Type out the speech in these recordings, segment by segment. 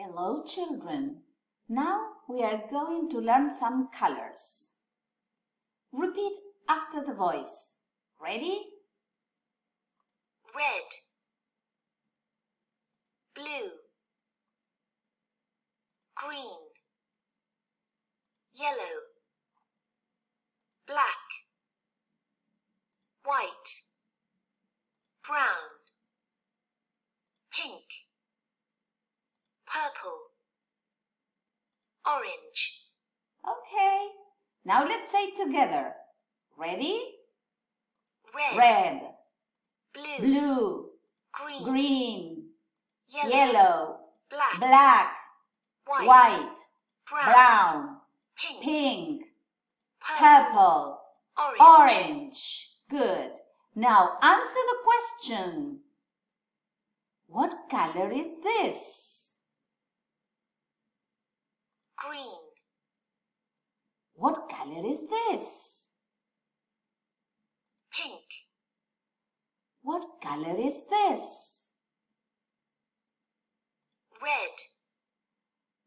Hello, children. Now we are going to learn some colors. Repeat after the voice. Ready? Red, blue, green, yellow, black, white, brown, pink, purple, orange. Okay. Now let's say it together. Ready? Red, blue, blue, green, yellow, black, white, brown, pink, purple, orange. Good. Now answer the question. What color is this? green, What color is this? pink, What color is this? red,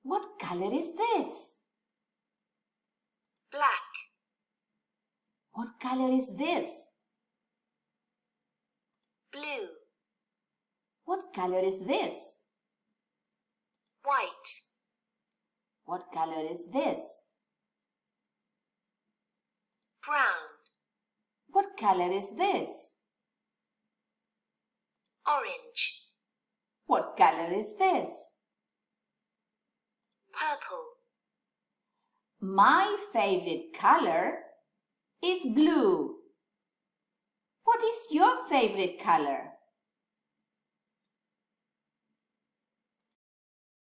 What color is this? black, What color is this? blue, What color is this? white, What color is this? brown, What color is this? orange, What color is this? purple. My favorite color is blue. What is your favorite color?